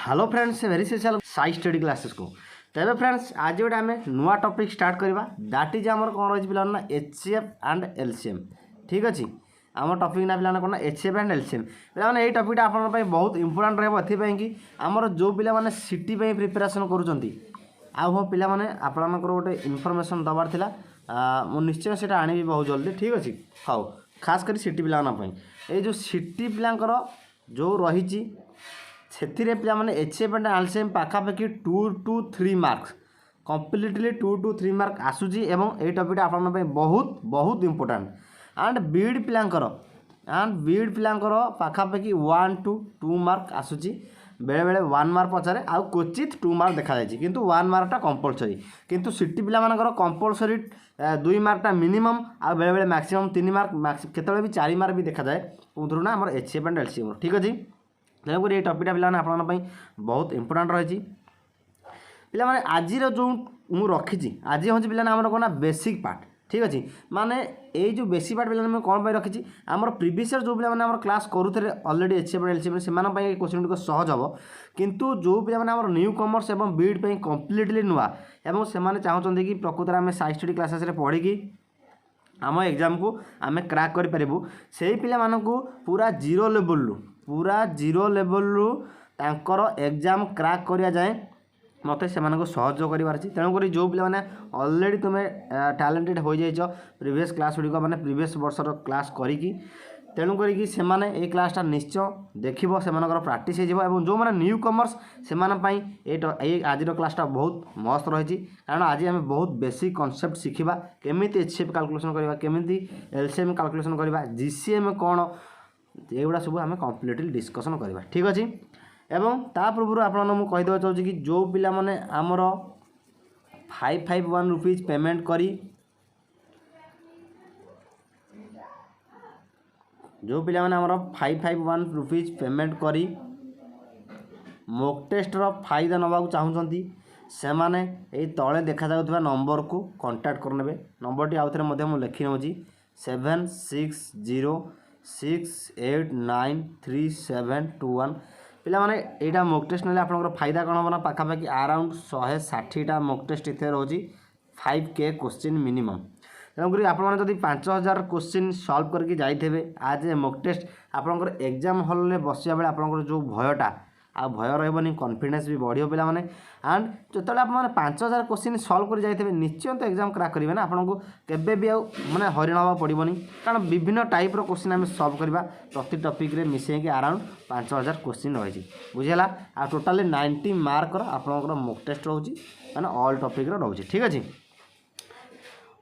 Hello friends very special Sai study classes को तेरे friends आज गोटे आम नुआ टॉपिक स्टार्ट करवा दैट इज आमर कौन रही पे ना एचसीएफ एंड एलसीएम। ठीक अच्छे आम टॉपिक ना पे कौन एचसीएफ एंड एलसीएम पे टॉपिकटा आप बहुत इंपोर्टाट रही कि आमर जो पे सिटी प्रिपेरेसन करें आपंकर गोटे इनफर्मेशन दबार मुझे निश्चय से आनी बहुत जल्दी। ठीक अच्छे हाँ खास कर सिटी पे जो सिटी पिलांकर जो रही से पे एचसीएफ एंड एलसीएम पाखापाखि 2 to 3 marks completely 2 to 3 mark आसूची एवं ये टॉपिकटा आप बहुत बहुत इंपोर्टाट एंड बीड पिलांकर पाखापाखि 1 to 2 मार्क आसूची बेले बेले 1 मार्क पचारे आउ क्वचित 2 मार्क देखा जाए किंतु 1 मार्कटा कंपलसरी किंतु सिटी पिलामानकर कंपलसरी 2 मार्कटा मिनिमम आ बेले बेले मैक्सिमम 3 मार्क केतबे भी 4 मार्क भी देखा जाए उधर ना आम एचसीएफ एंड एलसीएम। ठीक अच्छे तेणुकर ये टॉपिकटा पे आप बहुत इंपोर्टाट रही पे आज जो मुझे रखी आज हूँ पे आम कौन बेसिक पार्ट। ठीक अच्छे माने ये जो बेसिक पार्ट पे कौन रखी आम प्रिवियस जो पे क्लास करूँ अलरेडी एचसीएफ एलसीएम से क्वेश्चन गुड़िक सहज हम किंतु जो पे न्यू कमर्स और बीड पे कम्प्लीटली नुआ और से चाहते कि प्रकृत में आम साई स्टडी क्लासेस पढ़ी आम एग्जाम को आम क्रैक करूँ से पे पूरा जीरो लेवल रु तांकर एग्जाम क्रैक करिया जाए मत से सहयोग करार तेणुक जो पे अलरेडी तुम्हें टैलेंटेड हो जाइए प्रीवियस क्लास गुड़िक मैंने प्रीवियस वर्षर क्लास करी तेणुक से क्लासटा निश्चय देखो से प्राक्ट हो जो मैंने न्यू कमर्स से आज क्लासटा बहुत मस्त रही कारण आज आम बहुत बेसिक कॉन्सेप्ट शिखा केमी एचसीएफ कैलकुलेशन करवा केमी एलसीएम कैलकुलेशन करवा जीसीएम कौन एगुड़ा सब आम कम्प्लीटली डिस्कसन करवा। ठीक अच्छे एवं ता पूर्व आपको कहीदेवा चाहूँगी कि जो पिला माने आमर 551 रुपीज पेमेंट करी जो पिला माने आमर 551 रुपीज पेमेंट करी मॉक टेस्ट रो फायदा नवाक चाहूँगी से माने ये तले देखा जाउथबा नंबर को कांटेक्ट करने नंबर टी आउ थे मुझे लिखि नौची 7606893721 पिला माने एटा मॉक टेस्ट ना आपनकर फायदा कौन हम पाखापाखि अराउंड 160टा मॉक टेस्ट इतने रोची 5K क्वेश्चन मिनिमम तेणुक आपने जब 5000 क्वेश्चन सॉल्व करके जाइए आज मॉक टेस्ट आपनकर एग्जाम हॉल में बसिया बेले आपनकर जो भयटा आ भय रही कॉन्फिडेंस भी बढ़िया पे मैंने एंड जो आप 5000 क्वेश्चन सॉल्व कर जाइए निश्चय तो एग्जाम क्रैक करेंगे ना आपको केबे भी माने हरिण हवा पड़ोनी कारण विभिन्न टाइप रो क्वेश्चन आम सॉल्व करवा प्रति टॉपिक रे मिसेक अराउंड 5000 क्वेश्चन रही बुझेगा आ टोटाली 90 मार्क आपंकर मॉक टेस्ट रोचे मैंने ऑल टॉपिक रोचे। ठीक अच्छे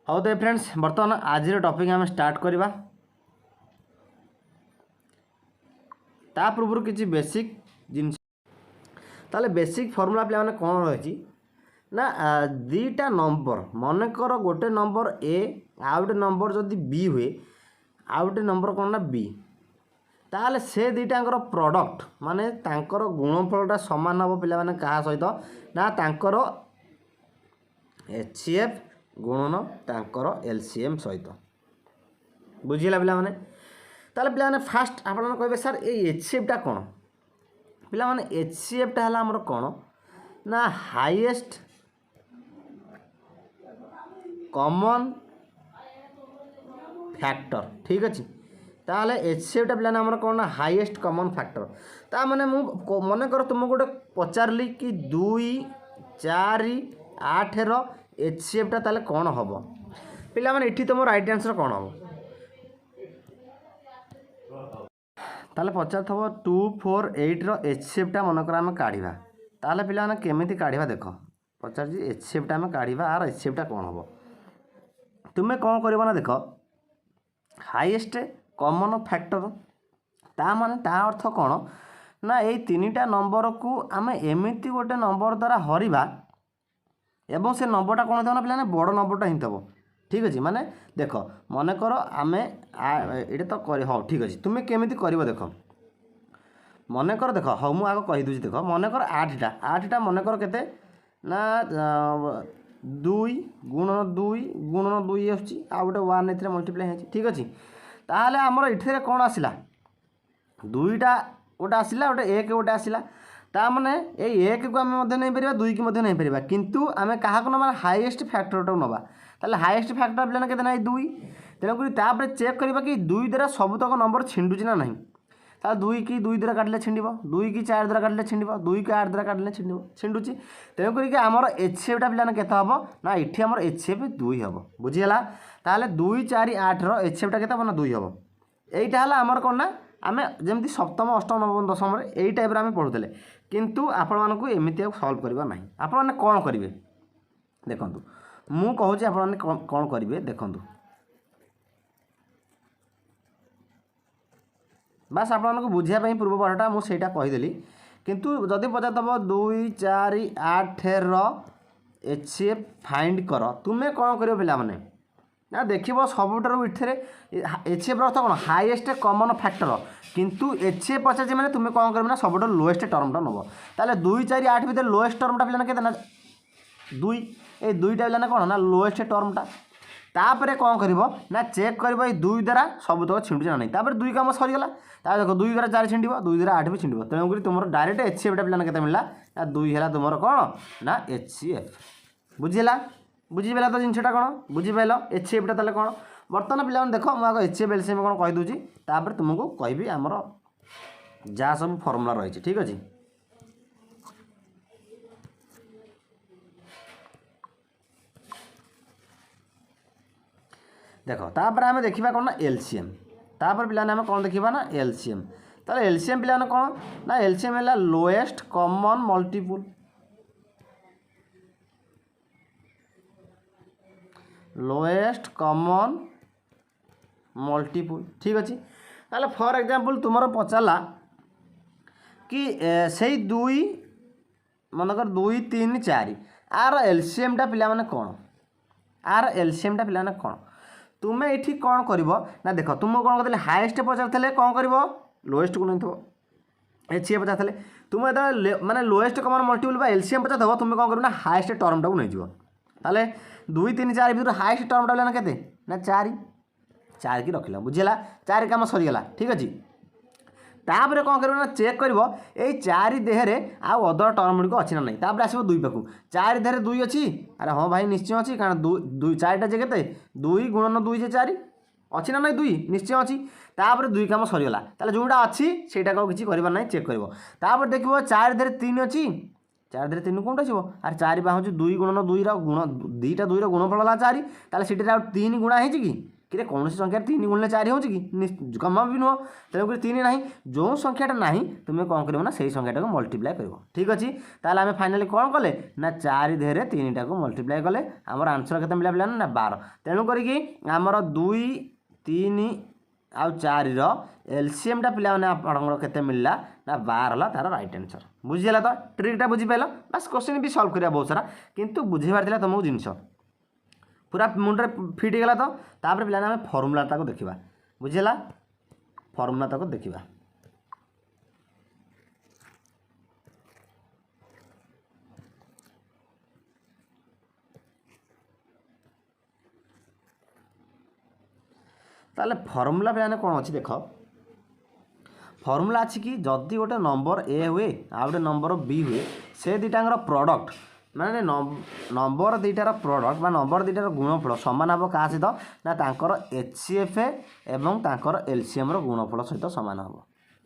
हाँ तो फ्रेंड्स बर्तमान आज टॉपिक आम स्टार्ट करवा ता पूर्व किसी बेसिक जिन ताले बेसिक फॉर्मूला पे मैंने कौन रही ना दीटा नंबर मनकर गोटे नंबर ए आउ गोटे नंबर जदि बी हुए आउ गोटे नंबर कौन ना बी ताले से दीटांकर प्रोडक्ट माने तांकर गुणफलटा सामान हम पे मैंने क्या सहित ना तांकर एचसीएफ गुणन तांकर एलसीएम सहित बुझीला पे मैंने ताले पे फास्ट आप कहे सर ये एचसीएफटा कौन पिला माने एचसीएफटा है आमर कौन ना हाईएस्ट कॉमन फैक्टर। ठीक अच्छे ताहले एचसीएफटा पिला आमर कौन ना हाईएस्ट कॉमन फैक्टर ता माने मु मन कर तुम गोटे पचारली कि 2 4 8 रो एचसीएफटा ताले कौन हम पिला माने इठी तुम राइट आंसर कौन हम ताले पचार थब 248 रो एचसीएफटा मनकर आम काढ़ा ताले पिला माने केमिति काढ़ा देख पचार एचसीएफटा आम काढ़ा आर एचसीएफटा कौन हम तुम्हें कौन कर ना देख हाईएस्ट कॉमन फैक्टर ता माने ता अर्थ कौन ना ये 3टा नंबर को आम एमती गोटे नंबर द्वारा हरवा एवं से नंबरटा कौन था ना बड़ नंबरटा ही थब। ठीक अच्छे माने देख मन कर आम ये तो कर हाँ ठीक अच्छे तुम्हें केमी कर देख मन कर देख हाँ मुझे आगे कहीदे देख मन कर 8टा मन कर के ना 2 गुणन 2 आउटे 1 ए मल्टीप्लाई हो। ठीक अच्छे ताहले आमर ये कौन आसला 2टा गोटे आसला गोटे 1 गोटे आसला ताने एक को आम नहीं पार 2 की नहीं पार किंतु आम क्या ना हाईएस्ट फैक्टरटा नवा ताले हाईएस्ट फैक्टर पिला के 2 तेणुकर चेक करवा कि 2 द्वारा सबुतक नंबर छिंडुची ना नहीं ताल 2 की 2 द्वारा काटिले छिंड 2 की 4 द्वारा काटिले छिंड 2 की 8 द्वारा काटिले छिंडुची तेणुक आमर एचसीएफटा पिलाने के ना ये आम एचसीएफ 2 हम बुझीगला ताल 2 4 8 एचसीएफटा के ना 2 हम यहीटा आमर कौन ना आम जमी सप्तम अष्टम नवम दशम यही टाइप आम पढ़ुले किंतु आपण मानक एमती सल्व करवा ना आपण मैंने कौन करेंगे देखूँ मु कहूँ आपण कौन करेंगे देखूँ बास आपको बुझापी पूर्व पाठटा मुझे कहीदेली किंतु जदि पचार 2 4 8 एचसीएफ फाइंड कर तुम्हें कौन कर पे ना देख सबुठार इथे एचसीएफ अर्थ कौन हाईएस्ट कॉमन फैक्टर किंतु एचसीएफ पचार मैंने तुम्हें कौन कर सब लोएस्ट टर्मटा नब ताले 2 4 8 भर लोएस्ट टर्मटा पिलाना के 2 ये 2टा पिलाना कौन ना लोएस्ट टर्मटा तापर कौन कर ना चेक कर 2 द्वारा सबुतक छिंडुच ना नहीं तापर 2 काम सरीगला देख 2 द्वारा 4 छिंड 2 द्वारा 8 भी छिंड तेणुक तुम डायरेक्ट एचसीएफटा पिलाना के मिलला ना 2 है तुम कौन ना एचसीएफ बुझीला बुझीपाल तो जिनटा कौन बुझीपाल एचसीएफटा ताले कौन बर्तमान पिला देख मुझे एचसीएफ एलसीएम कौन कहीदे तापर तुमको कहबी आमर जहाँ सब फर्मुला रही ठीक अच्छे देख तापर आम देखा कौन ना एलसीएम तापर पिलाने आम कौन देखा ना एलसीएम ताले एलसीएम पिलाने कौन ना एलसीएम है lowest common multiple lowest common multiple ठीक अच्छे ताले फॉर एग्जांपल तुमर पचारा कि से 2 मनकर 2 3 4 आर एलसीएमटा पिला माने कौन आर एलसीएमटा पिला माने कौन तुम्हें ये कौन कर ना देख तुम कौन कहते हाएस्ट पचार कौन कर लोएस्ट को नहीं थो एचसीएफ पचार तुम्हें माने लोएस्ट कॉमन मल्टीपल एलसीएम पचार देव तुम्हें कौन कर हाएस्ट टर्मटा को नहीं ताले 2 3 4 भर हाएस्ट टर्मटा पिला के ना 4 की रखिल बुझीला 4 काम सरीगला ठीक अच्छे तापर कौन कर चेक कर 4 देहरे आउ अदर टर्म गुड़िक अच्छी ना नहीं तापर आसो 2 पाखु 4 देहरे 2 अच्छी अरे हाँ भाई निश्चय अच्छी कारण 2 4टा जे के 2 गुणन 2 जे 4 अच्छी ना नहीं 2 निश्चय अच्छी तापर 2 काम सरीगला ताले जोटा अच्छी सेटा किसी करवार ना चेक कर तापर देखो 4 देहरे 3 अच्छी 4 देहरे 3 कौन आसो आर 4 पा हूँ 2 गुणन 2 गुण 2टा 2 गुणफल है 4 ताले से 3 गुणा है कि कौन संख्या 3 गुणले 4 हो जमा भी नुह तेणुक 3 ना जो संख्याटा ना तुम्हें कौन कर ना से संख्याटा को मल्टीप्लाई कर ठीक अच्छे ताल आम फाइनाली कौन कले ना 4 देहरे 3टा को मल्टीप्लाई कले आमर आंसर के मिला ना 12 तेणुक आमर 2 3 आउ 4 एलसीएमटा पिला के मिलला ना 12 तार राइट आंसर बुझीगला तो ट्रिकटा बुझीपाल बास क्वेश्चन भी सल्व करा बहुत सारा किंतु बुझेबार तुमको जिनस पूरा मुंडे फिट गला तो तापर पिलाने आम फर्मुलाटा को देखा बुझीगला फर्मुलाटा को देखा ताले फर्मुला पिलाने कौन अच्छी देख फर्मुला अच्छी कि जदि गोटे नंबर ए हुए आ गोटे नंबर बी हुए से दुटांगर प्रोडक्ट माने नंबर दुटार प्रोडक्ट नंबर दुटार गुणफल सामान हम क्या सहित ना तांकर एचसीएफ एवं तांकर एलसीएम गुणफल सहित सामान हम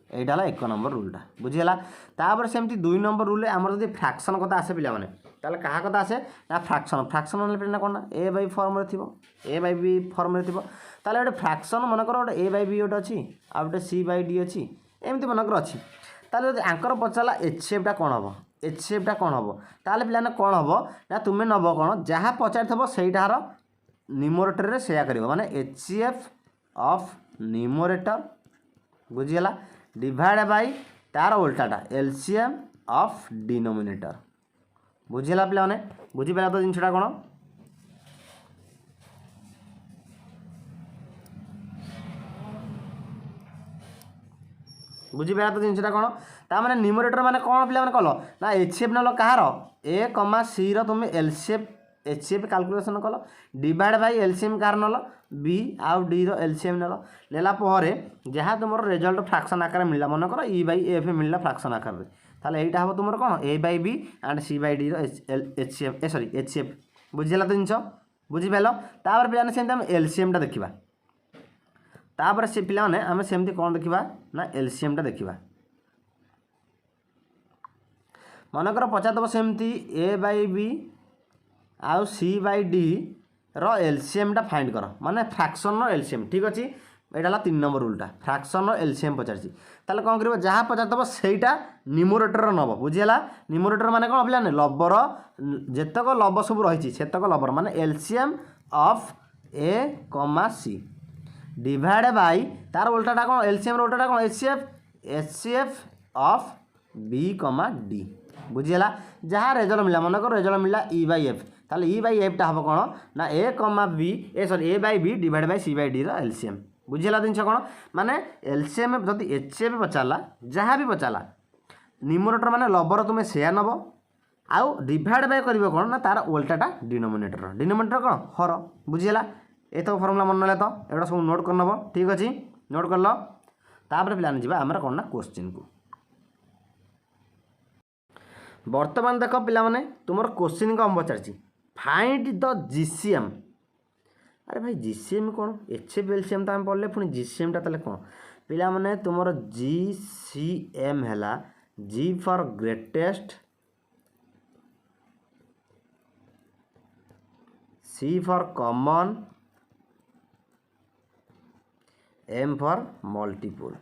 यहाँ है 1 नंबर रूलटा बुझीगला तापर सेमती 2 नंबर रूल आमर जब फ्रैक्शन कथा आसे पे ताले क्या कथा आसे ना फ्रैक्शन फ्रैक्शन पे कौन ना a by form a by b form ताले गोटे फ्रैक्शन मनकर गोटे ए बाई बी गोटे अच्छी आ गोटे सी बाई डी अच्छी एमती मनकर अच्छी ताले आंकर पचारा एचसीएफटा कौन हम एचसीएफटा कौन हम ताले पिलाने कौन हम ना तुम्हें नब कौन जहाँ पचार थो सहीटार न्यूमरेटर रे सेया करिवो माने एचसीएफ ऑफ न्यूमरेटर बुझीगला डिवाइड बाय तार उल्टाटा एलसीएम ऑफ डिनोमिनेटर बुझीगला पिलाने बुझीपारा तो जिनटा कौन बुझीपारा तो जिनटा कौन तार न्यूमरेटर माने कौन पिला कल ना एचसीएफ नल कहार ए कमा सी तुम्हें एलसीएफ एचसीएफ कैलकुलेशन कल डिवाइड बाय एलसीएम कार नल बी आउ डी एलसीएम नल नेला जहाँ तुम रिजल्ट फ्रैक्शन आकार मिलला मन कर ई बाई एफ मिलला फ्रैक्शन आकार ताहले एटा हम तुम कौन a by b and c by d HCF sorry HCF बुझीगला तो जिनस बुझीपाल तापर पे सेमती आम एलसीएमटा देखा तापर से पे आम सेमती कौन देखा ना एलसीएमटा देखा मनकर पचारदेव सेमती ए बाई बी आउ सी बाई डी रो एलसीएमटा फाइंड कर माने फ्रैक्शन रो एलसीएम ठीक अच्छे यहाँ 3 नंबर रूलटा फ्रैक्शन एलसीएम पचारसी ताले कौन कर जहाँ पचारदेव सेटा न्यूमरेटर नब बुझीगला न्यूमरेटर माने कौन पे लबर जेतक लब सब रही सेतक लबर माने LCM of A comma C divide by तार उल्टाटा कौन एलसीएम उल्टाटा कौन HCF HCF of b comma d बुझीगला जहाँ रेजल्ट मिला मनकर रेजल्ट मिला ई बाई एफ ताले ई बाई एफटा हम कौन ना a comma b a sorry a by b divide by c by d रो एलसीएम बुझीगला जिन कौन माने एलसीएम जदि एचसीएफ पचारा जहाँ भी पचारा न्यूमरेटर माने लबर तुम्हें सेया नब आउ डिवाइड बाय कर कौन ना तार उल्टाटा डिनोमिनेटर कौन हर बुझीगला ये तो फर्मुला मन ना तो एटा सब नोट कर नब ठीक अच्छे नोट कर लो तापर पे जावा आम कौन ना क्वेश्चन को बर्तमान देख पे तुम क्वेश्चन कौन पचार फाइंड द जीसीएम अरे भाई जीसीएम कौन एचएफ एलसीएम तो आम पढ़ले पुणी जीसीएमटा ताले कौन पिला माने तुमर जीसीएम हैला G for greatest C for common M for multiple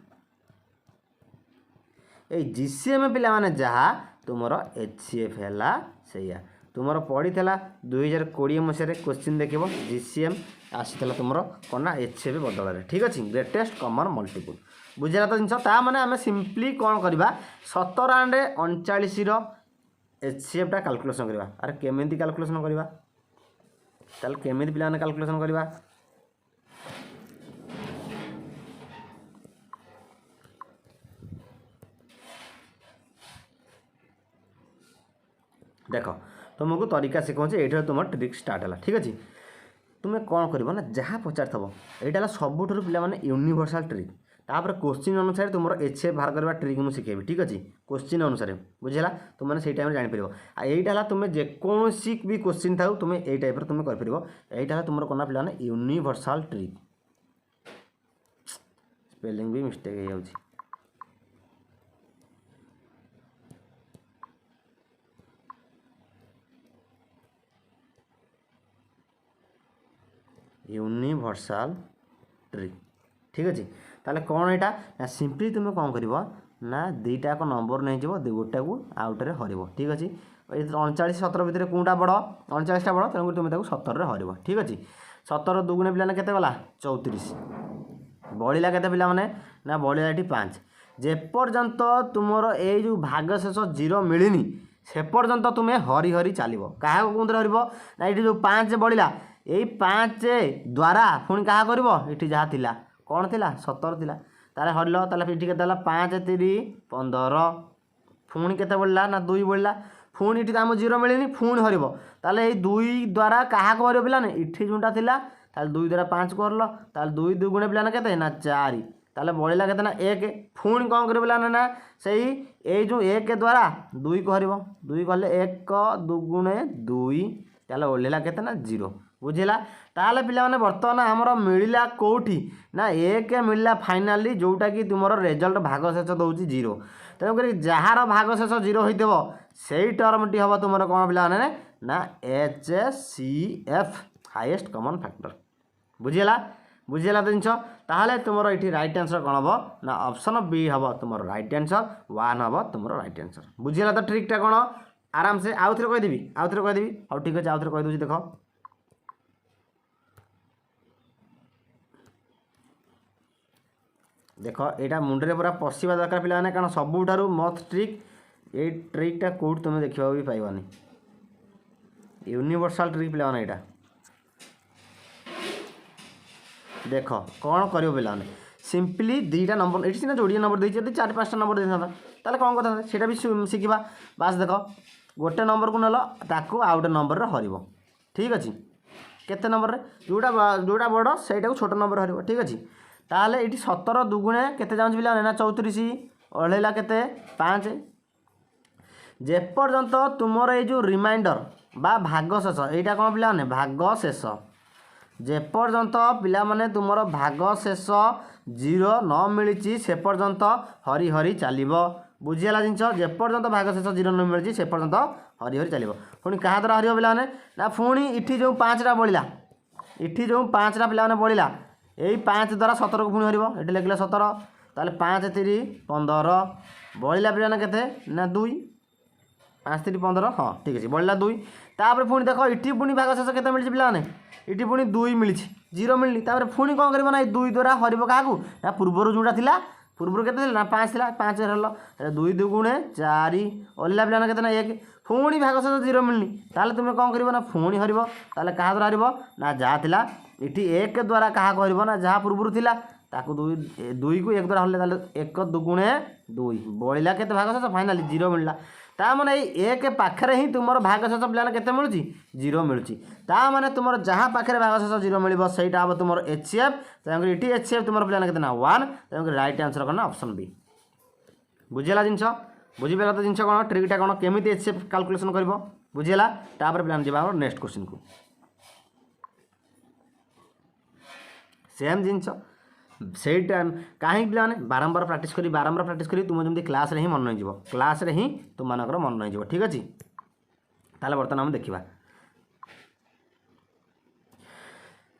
ए जीसीएम पिला माने जहाँ तुमर एचसीएफ हैला सैया तुमर पड़ीला 2020 मसीह क्वेश्चन देख जीसीएम आसीला तुम कौन ना एचसीएफ बदल ठीक अच्छे ग्रेटेस्ट कॉमन मल्टीपल बुझेगा तो जिनस मैंने आम सिंपली कौन करवा 17 एंड 39 एचसीएफटा कैलकुलेशन करवा अरे केमी कैलकुलेशन करवा ताल केमी पे कैलकुलेशन करवा देख तुमको तरीका शिखाऊँ ये तुम ट्रिक स्टार्ट है ठीक अच्छे तुम्हें कौन कर ना जहाँ पचार थो यहाँ सबुठ पे यूनिवर्सल ट्रिक तापर क्वेश्चन अनुसार तुम एचसीएफ बाहर करवा ट्रिक मुझे शिखेबी ठीक अच्छे क्वेश्चन अनुसार बुझेगा तुमने से टाइम जापर यहीटा तुम्हें जेकोसी भी क्वेश्चन था तुम्हें यही टाइप तुम कर यहीटा तुम कौन पे यूनिवर्सल ट्रिक स्पेलिंग भी मिस्टेक हो यूनिवर्सल ट्रिक ठीक अच्छे ताले कौन यहाँ सिंपली तुम कौन कर ना दुईटा नंबर नहीं जाव गोटा को आउटे हर ठीक अच्छे 39 17 भितर कौटा बड़ 39टा बड़ तेणुक तुम 17 हर ठीक अच्छे 17 दुगुणे पे के गला 34 बढ़ला के पे ना बढ़ला ये 5 जेपर्यंत तुमर ये जो भाग शेष 0 मिलनी से पर्यंत तुम्हें हरी हरी चलो क्या कौन हर ना ये जो 5 बढ़ला यही 5 द्वारा पुणी क्या कर जहाँ थी कौन थी 17 थी ताले हरल ताले ये के 5 3 15 पुणी के बढ़ला ना 2 बढ़ला पुणी ये आम 0 मिलनी पुणी हर ताले 2 द्वारा क्या हर पे इठी जोटा थी 2 द्वारा 5 को हरल ताले 2 दुगुणे पे के ना 4 ताले बढ़ला के ना 1 पुणी कौन कर ना से जो 1 द्वारा 2 को हर 2 कहले 1 दुगुणे 2 ताले ओढ़ला के ना 0 बुझेगा ताले पे बर्तमान आमर मिलला कौटी ना 1 मिलला फाइनाली जोटा कि तुम रेजल्ट भाग शेष दौर 0 तेणुक जार भाग शेष 0 हो से टर्मटी हम तुम कौन पे ना एचसीएफ हाईएस्ट कॉमन फैक्टर बुझेगा बुझेगा तो जिनस ताहले तुम ये राइट आंसर कौन हम ना ऑप्शन बी हम तुम राइट आंसर 1 हम तुम राइट आंसर बुझेगा तो ट्रिकटा कौन आराम से आउ थे कहीदेवी हाँ ठीक अच्छे आउ थे कहीदे देख देख यहाँ मुंडे पूरा पशा दरकार पे कारण सबुठार मथ ट्रिक ये ट्रिकटा कौट तुम देखा भी पाइबानी यूनिवर्सल ट्रिक पे यहाँ देख कौन कर पे सिंपली 2टा नंबर ये सीना जोड़िए नंबर देखिए 4-5टा नंबर देता कौन करता से भी शिखा बास देख गोटे नंबर को नल ताकू आउ गोटे नंबर हर ठीक अच्छे केते नंबर जोड़ा जोड़ा बड़ से छोट नंबर हर ठीक अच्छे ताहले ये 17 दुगुणे केते जाऊँ पे ना 34 ओढ़ेला के 5 जेपर्यंत तुमर ये जो रिमाइंडर बा भागशेष यहाँ कौन पे भागशेष जेपर्यंत पिला माने तुमर भागशेष 0 न मिली से पर्यंत हरी हरी चलो बुझीगला जिन जेपर्यंत भागशेष 0 न मिली से पर्यंत हरी हरी चलो पुणी क्या द्वारा हर पे ना पुणी इटी जो 5टा बढ़ला इटी जो 5टा पे बढ़ला यही 5 द्वारा 17 को पुणी हर ये लिखले 17 ताले 5 3 15 बढ़ला पे के ना 2 5 3 15 हाँ ठीक है बढ़ला 2 तापर पुणी देख इटी पुणी भागशेष के मिली पे इटी पुणी 2 मिली 0 मिलनी तापर पुणी कौन कर 2 द्वारा हर क्या ना पूर्वर जोटा था पूर्व के ना 5 था 5 हल 2 2 गुणे 4 ओल्ला पे के 1 पुणी भागशेष 0 मिलनी ताले तुम कौन कर पुणी हर ताले क्या द्वारा हर ना जहाँ था इटी 1 द्वारा क्या हर ना जहाँ पूर्व था ताकू 2 को 1 द्वारा हल्ले 1 दुगुणे 2 बढ़ला के भागशेष फाइनाली 0 मिलला ता माने एक पाखे ही तुम भागशेष पिलाने केते मिलुची 0 मिलुची ता माने तुम जहाँ पाखे भागशेष 0 मिल सहीटा हम तुम HCF तेणुक इटी HCF तुम पिलाने केते ना 1 तेणुक राइट आंसर कौन ऑप्शन बी बुझीगला जिनस बुझीपारा तो जिनस कौन ट्रिकटा कौन केमी HCF कैलकुलेशन कर बुझीगला तापर पिलाने जावा नेक्स्ट क्वेश्चन को सेम जिनस से टाइम कहीं पे बारंबार प्रैक्टिस करी तुम जमी क्लास रे ही मन नहीं क्लास रे ही तुम मानकर मन नहीं ठीक अच्छे ताले बर्तमान हम देखा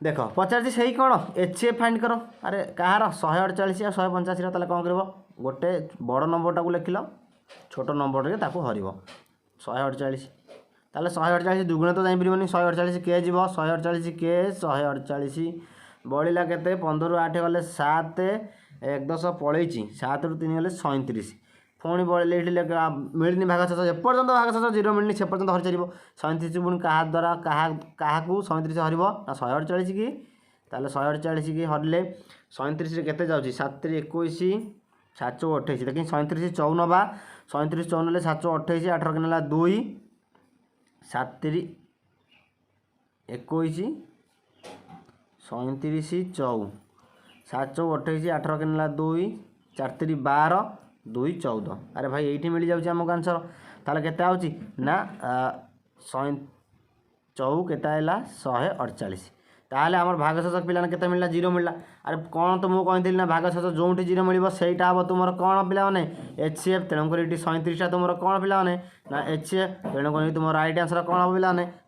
देख पचार से कौन HCF फाइंड कर अरे कहार 148 और 185 ताले कौन कर गोटे बड़ नंबरटा को लिखिल छोट नंबर के हर 148 ताले 148 दुगुणे तो जापर 148 के जीव 148 के 148 बढ़ला के 15 ରୁ 8 गले 7 1 10 पलैची 7 ରୁ 3 गले 37 पुणी बढ़ले ये मिलनी भागशेष एपर्यंत भागशेष 0 मिलनी से पर्यंत हर चलो 37 पुणी क्या द्वारा क्या 37 हर ना 148 की ताले 148 की हरले 37 के जाऊँगी 7 × 21 728 देखिए 37 54 बा 37 54 728 18 के 2 7 × 21 37 4 7 28 18 के 2 4 3 12 2 14 अरे भाई ये मिल जाऊँगी आमको आंसर ताले के ना 104 के 148 ताहले आमर भागशेष पिलाने के मिलला 0 मिलला अरे कौन तो मुझे कहती ना भागशेष जो जीरो मिल सहीटा हम तुम कौन पे HCF तेणुक ये 37टा तुम कौन पे ना HCF तेणुक तुम राइट आंसर कौन हम पे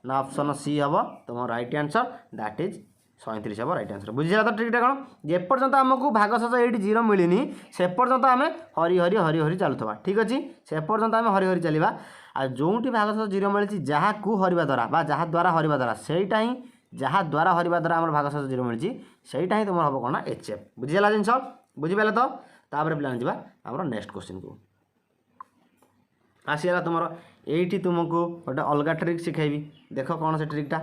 ना ऑप्शन सी हम तुम राइट आंसर दैट इज 37 हम राइट आंसर बुझीगला तो ट्रिकटा कौन जेपर्यंत आमको भागशेष ये 0 मिलनी से पर्यंत आम हरी हरी हरी हरी चलुवा ठीक अच्छे से पर्यंत आम हरी हरी चलवा आ जो भागशेष 0 मिली जहाँ को हरवा द्वारा जहाँ द्वारा हरवा द्वारा सहीटा ही जहाँ द्वारा हरवा द्वारा आम भागशेष 0 मिली सहीटा ही तुम हम कौन HCF बुझीगला जिन बुझीपारे तो तापर पे जावा आम नेक्स्ट क्वेश्चन को आसीगला तुम ये तुमको गोटे अलग ट्रिक शिखेबी देख कौन से ट्रिकटा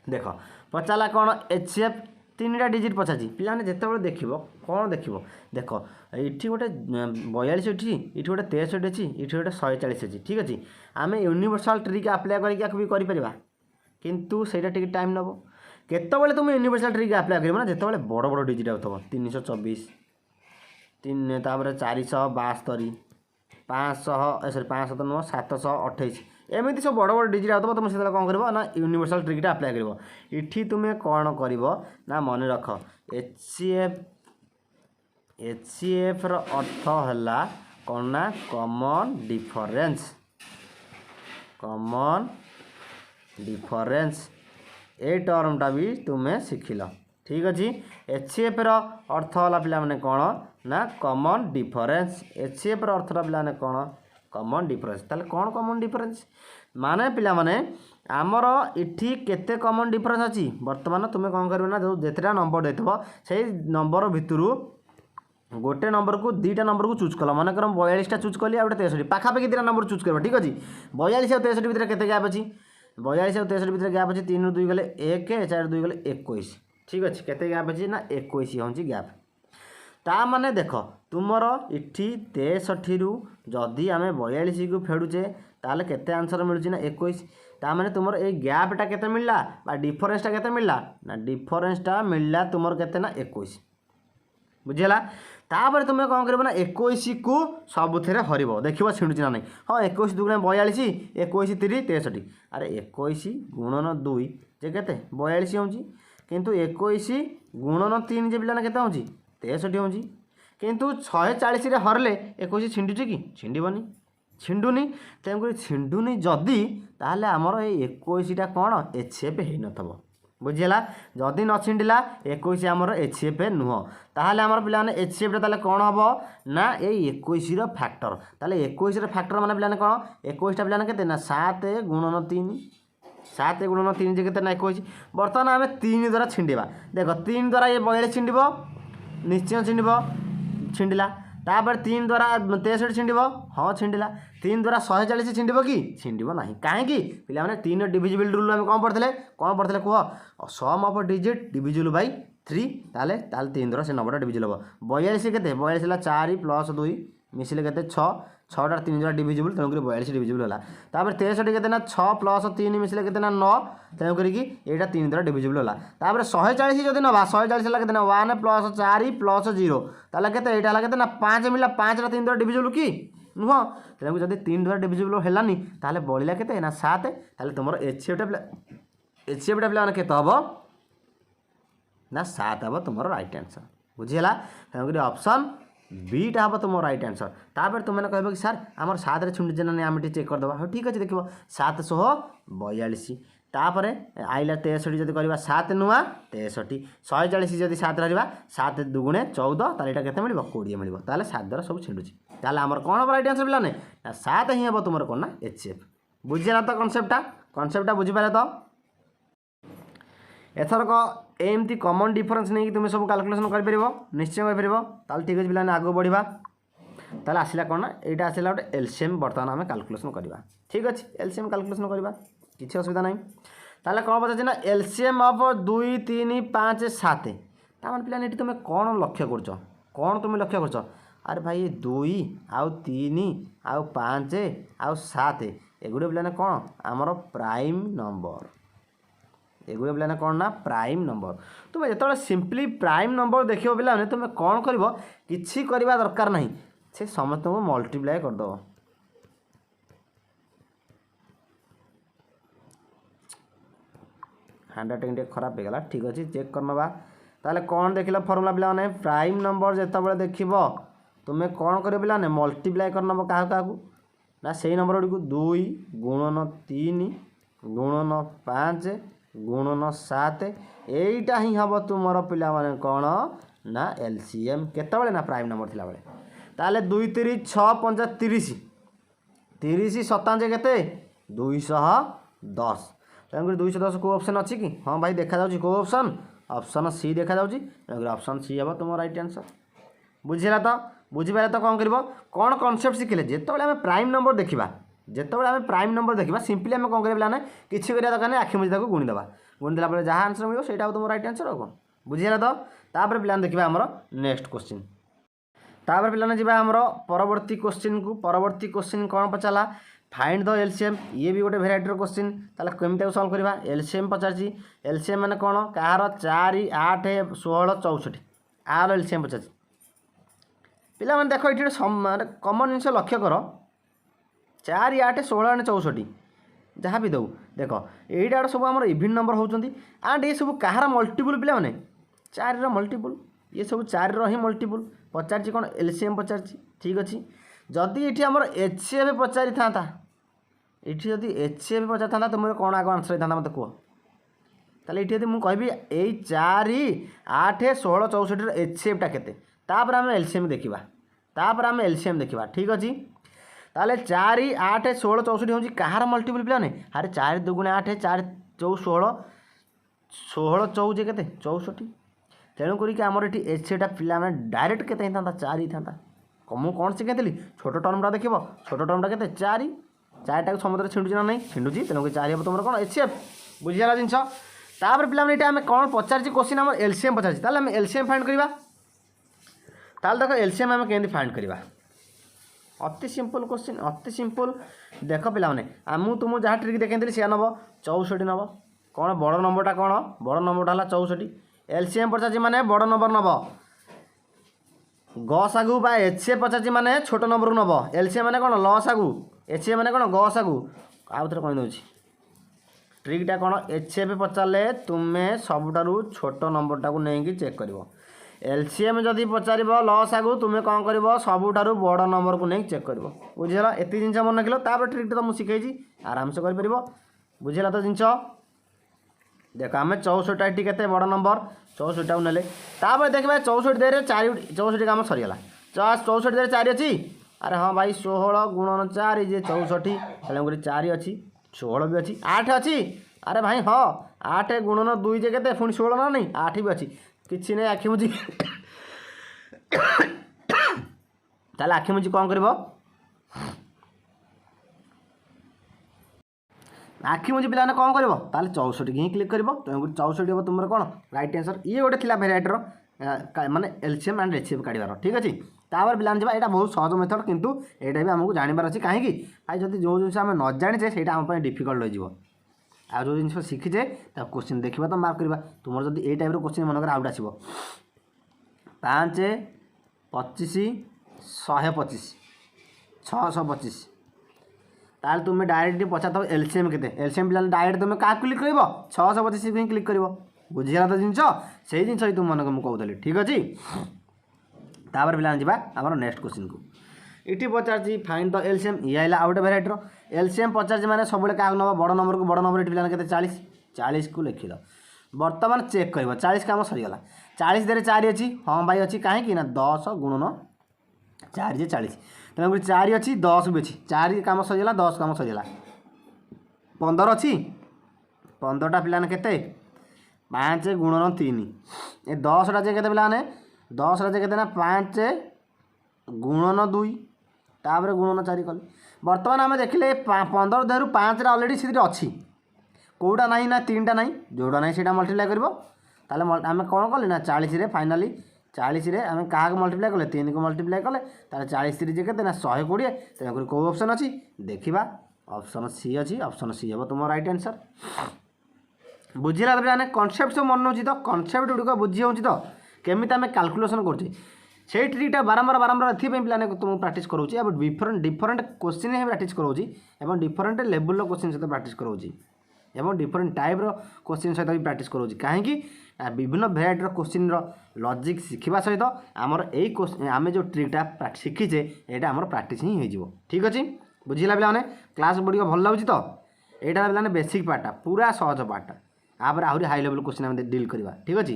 देख पचारा कौन HCF 3टा डिजिट पचाची पे जिते देख कौन देख देख ये गोटे 42 अच्छी ये गोटे 63 अच्छी ये गोटे 140 अच्छी ठीक अच्छे आम यूनिवर्सल ट्रिक आप्लाय करपर किंतु से टाइम नब केतबले तुम यूनिवर्सल ट्रिक आप्लाय कर जिते बड़ बड़ डिजिट आउथब 324 3 472 500 500 तो नुह 728 एमती सब बड़ बड़ डिजिट आउथब तुम से कौन कर ना यूनिवर्सल ट्रिकटा आप्लाय कर इठी तुम्हें कौन कर ना मन रख HCF अर्थ है कौन ना कॉमन डिफरेंस ए टर्मटा भी तुम्हें शिखिल ठीक अच्छे HCF अर्थ है पे कौन ना कॉमन डिफरेंस HCF अर्थटा पे कौन कॉमन डिफरेंस ताले कौन कॉमन डिफरेंस माने पिला माने आमर इठी केते कॉमन डिफरेंस अच्छी बर्तमान तुम्हें कौन करना जो जितेटा नंबर देव से नंबर भितर गोटे नंबर को 2टा नंबर को चूज कल मन कर 42टा चूज कली आ 63 पाखापाखि 2टा नंबर चूज कर ठीक अच्छे 42 और 63 भितर केते गैप अच्छी 42 और 63 भितर गैप अच्छी 3 ରୁ 2 गले 1 4 ରୁ 2 गले 21 ठीक अच्छे केते गैप अच्छी ना 21 हूँ गैप ता माने देख तुमर इठी 63 ରୁ जदि आम 42 को फेड़ुचे ताले केते आंसर मिलूँ ना 21 ता माने तुमर ए गैपटा केते मिलला बा डिफरेंसटा केते मिलला ना डिफरेंसटा मिलला तुमर केते ना 21 बुझीगला तापर तुम कौन कर 21 को सबुथे हर देख छिड़ुची ना नहीं। हाँ 21 दुगुणे 42 21 3 63। अरे 21 गुणन 2 जे के 42 हो किंतु 21 गुणन 3 जे पिलाने के 63 हो किंतु 140 हरले 21 छिंडुची कि छिंडनी छिंडुनी तेणुक छिंडुनी जदि ताहले आमर ये 21टा कौन HCF हो न बुझीला जदि न छिंडिला 21 आमर HCF नुह ताहले आमर पिलाने HCF ताले कौन हम ना ये 21 फैक्टर ताले 21 फैक्टर माने पिलाने कौन 21टा पिलाने केते ना 7 गुणन 3 7 गुणन 3 जे केते ना 21 बर्तमान आम 3 द्वारा छिंडा देख 3 द्वारा ये 42 छिंड निश्चय छिंडला तापर 3 द्वारा 63 छिंड हाँ छिंडला 3 द्वारा 140 छिंड कि छिंड ना कहीं पिला 3 डिविजिबल रूल आम कौन पढ़ते कह सम ऑफ डिजिट डिविजिबल बाय 3 ताले 3 द्वारा से नंबर डिविजिबल हम 42 के 42 है 4 प्लस 2 मिसिले के 6 6टा 3 द्वारा डिविजिबल तेणुक 42 डिविजिबल है तापर 63 के 6 प्लस 3 मिसिले के 9 तेणुक यहाँ 3 द्वारा डिविजिबल है तापर 140 जब ना 140 है के 1 प्लस 4 प्लस 0 ताला के यहाँ के 5 मिला 5 3 द्वारा डिविजिबल कि नुह तेणुक जब 3 द्वारा डिविजिबल है ताले बढ़ला के 7 ताले तुम HCF पिला के ना 7 हम तुम राइट आंसर बुझीला तेणुक ऑप्शन बीटा हम तुम राइट आंसर तापर तुमने कह कि सर आम 7 छुंडी ना आम ठीक करदे हाँ ठीक अच्छे देख 742 तापर आइला 63 जब करवा 7 नुआ 63 140 जब 7 रहा 7 दुगुणे 14 ताले यहाँ के मिल 20 मिल ताले 7 द्वारा सब छिंडुची ताले आमर कौन हम राइट आंसर पिलाने ना 7 ही हम तुम कौन ना HCF बुझे ना तो कनसेप्टा बुझीपारे तो एथरक एमती कमन डिफरेंस नहीं कि तुम सब कैलकुलेशन कर निश्चय कर ठीक अच्छे पे आगे बढ़ा ताले आसला कौन ना यहाँ आसला गोटे एलसीएम बर्तमान आम कैलकुलेशन करवा ठीक अच्छे एलसीएम कैलकुलेशन करवा किसी असुविधा ना ताले कौन पचार ना एलसीएम ऑफ 2 3 5 7 तार पे तुम कौन लक्ष्य कर कौन तुम लक्ष्य कर अरे भाई 2 आउ 3 आउ 5 आउ 7 एगुड़े पे कौन आमर प्राइम नंबर एगुड़े पे कौन ना प्राइम नंबर तुम जो सिंपली प्राइम नंबर देख पे तुम कौन कर कि दरकार ना से समस्त को मल्टीप्लाई करदेव हैंड राइटिंग खराब हो गला ठीक अच्छे चेक करनवा ताले कौन देख फर्मुला पे प्राइम नंबर जिते देख तुम्हें कौन कर पे मल्टीप्लाई करनब क्या क्या ना से नंबर गुड़ी 2 गुणन 3 गुणन 5 गुणन 7 यहीटा ही हम तुम पिला माने कौन ना एलसीएम केतबले ना प्राइम नंबर थिला बेले ताले 2 3 6 5 30 30 57 केते 210 तेणुक 210 को ऑप्शन अच्छी कि हाँ भाई देखा जाउची को ऑप्शन सी देखा जाउची ऑप्शन सी हम तुम राइट आंसर बुझीला तो बुझीपारे तो कौन कर कौन कनसेप्ट शिखिले जिते आम प्राइम नंबर देखा जिते आम प्राइम नंबर देखा सिंपली आम कौन करें किसी करा दरकार नहीं आखि मुझे गुणीदेवा गुणीदेला जहाँ आंसर मिले से तुम राइट आंसर और कौन बुझीला तो तापर पे देखा आमर नेक्स्ट क्वेश्चन तापर पे जावा आमर परवर्ती क्वेश्चन कौन पचारा फाइंड द एलसीएम ये भी गोटे भेराइटर क्वेश्चन ताले केमती सल्व करवा एलसीएम पचार एलसीएम माने कौन कहार 4 8 16 64 आर एलसीएम पचार पिला माने देखो ये कमन जिनस लक्ष्य कर 4 8 16 64 जहाँ भी दऊ देख यहीटा सब आम इभिन नंबर होती एंड ये सब कहार मल्टीपुल पिला माने 4 मल्टीपुल ये सब 4 ही मल्टीपुल पचार कौन एलसीएम पचार ठीक अच्छे जदि ये आम HCF पचारि था ये जब HCF पचार था तुम कौन आग आंसर होता मत कह ताले ये मुझे कहबी यही 4 8 16 64 HCFटा केते तापर आम एलसीएम देखा तापर आम एलसीएम देखा ठीक अच्छे ताले 4 8 16 64 हूँ कहार मल्टीपुल पिलाने अरे 4 दुगुणे 8 4 4 16 16 14 केते 64 तेणुक आमर ये HCFटा पिला डायरेक्ट केते था 4 ही था मुझे कौन शिखाई छोट टर्मटा देख छोट टर्मटा के 4 4टा समुद्र छिंडुची ना नहीं छिंडुची तेणुक 4 हम तुम कौन HCF बुझीगला जिनस तापर पे आम कौन पचार क्वेश्चन आम एलसीएम पचार आम एलसीएम फाइंड करवा देख एलसीएम आम केमती फाइंड करवा अति सिंपल क्वेश्चन अति सिंपल देख पे मुझे तुम जहाँ ट्रिक देखी सी नब 64 नब कौन बड़ नंबरटा कौन बड़ नंबरटा है 64 एलसीएम पचार माने बड़ नंबर नब गसागु बा एचसीएफ पचार माने छोट नंबर को नब एलसीएम माने कौन लसागु एचसीएफ माने कौन गसागु आउ थे कही दूसरी ट्रिकटा कौन एचसीएफ पचारे तुम्हें सबुठारु छोट नंबरटा को नहीं चेक कर एलसीएम जदि पचार लसागु तुम्हें कौन कर सबुठारु बड़ नंबर को नहीं चेक कर बुझेगा एत जिन मन रखिल ट्रिक तो मुझे शिखी आराम से कर बुझेगा तो जिन देख आम 64टी के बड़ नंबर 64टा को ना देखा 64 देर 64 काम सरीगला 64 देर 4 अच्छी अरे हाँ भाई 16 गुणन 4 जे 64 तेणुक 4 अच्छी 16 भी अच्छी 8 अच्छी अरे भाई हाँ 8 गुणन 2 जे के पुणी 16 ना नहीं 8 भी अच्छी किसी नहीं आखि मुझी ताले आखि मुझी कौन कर आखि मुझे पिला कौन कर 64 ही क्लिक कर तेणुक 64 हम तुम कौन राइट आंसर ये गोटे थी भेराइटर माने एलसीएम एंड एचसीएफ काढ़ार ठीक अच्छे तापर पिला जावा यहाँ बहुत सहज मेथड किंतु यहाँ भी आमको जानवर अच्छी कहीं भाई जब जो जिन आम न जाचे से आम डिफिकल्ट हो आ जो जिन शिखीचे क्वेश्चन देखा तो मार्क करवा तुम जब ये टाइप क्वेश्चन मनकर आउट आसो 5 25 125 625 ताल तुम्हें डायरेक्ट पचार थो एलसीएम के एलसीएम पिला डायरेक्ट तुम्हें क्या क्लिक कर 625 ही क्लिक कर बुझीगला तो जिन से जिन तुम मन को कहली ठीक अच्छे तापर पिला जावा आम नेक्स्ट क्वेश्चन को ये पचार फाइंड द एलसीएम ये आइला आउट भेराइटर एलसीएम पचार मैंने सब क्या नब बड़ नंबर को बड़ नंबर पिला के 40 को लिखिल बर्तमान चेक कर 40 काम सरीगला 40 देर 4 अच्छी हाँ भाई अच्छी कहीं 10 गुणन 4 जे 40 तेनाली 4 अच्छी 10 भी अच्छी 4 काम सरीगला 10 काम सरीगला 15 अच्छी 15टा पिलाने के 5 गुणन 3 ये 10टा जे के पिलाने 10टा जे के 5 गुणन 2 तापर गुणन 4 कले बर्तमान आम देखिले 15 देहरु 5 अलरेडी से अच्छी कौटा ना ना 3टा ना जोड़ा ना से मल्टीप्लाई कर आम कौन कले ना 40 फाइनाली 40 आम क्या मल्टीप्लाई कले 3 को मल्टीप्लाई कले 40 जे के 120 तेनाली कौ ऑप्शन अच्छी देखा ऑप्शन सी अच्छी ऑप्शन सी हम तुम राइट आंसर बुझीला पे कनसेप्ट सब मन हो कनसेप्ट गुड़िक बुझी हो तो केमी आम कैलकुलेसन कर से ट्रिकटा बारंबार बारंबार ये पे तुमको प्राक्ट कराऊँगी अब डिफरेंट क्वेश्चन ही प्राक्ट कराऊँगी और डिफरेंट लेवल क्वेश्चन सहित प्राक्ट कराऊँगी एवं डिफरेंट टाइप क्वेश्चन सहित भी प्राक्ट कराऊँगी कहीं विभिन्न भेराइटर क्वेश्चन लॉजिक शिखा सहित आमर यही आम जो ट्रिकटा शिखीचे यहाँ आम प्राक्ट ही हो ठीक अच्छे बुझीला पे क्लास गुड़िक भल लगे तो यहाँ पे बेसिक पार्टा पूरा सहज पार्टा आपर आहरी हाई लेवल क्वेश्चन आम डील करवा ठीक अच्छे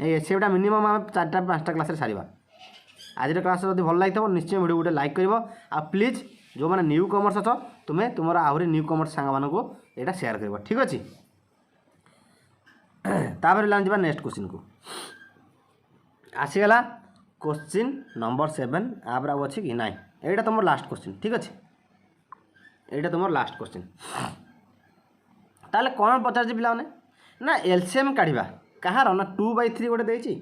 ये एसएफटा मिनिमम आम 4टा 5टा क्लास सारिबा आज क्लास जब भल लगी निश्चय वीडियो गोटे लाइक कर आ प्लीज जो मैंने न्यू कमर्स अच्छ तुम्हें तुम आहरी न्यू कमर्स सांग मानक यहाँ सेयार कर ठीक अच्छे तापर जावा नेक्स्ट क्वेश्चन को आसीगला क्वेश्चन नंबर 7 आपर आउ अच्छी कि ना यहाँ तुम लास्ट क्वेश्चन ठीक अच्छे यहाँ तुम लास्ट क्वेश्चन ताले कौन पचार पे ना एलसीएम काढ़ा कहार ना 2/3 गोटे देती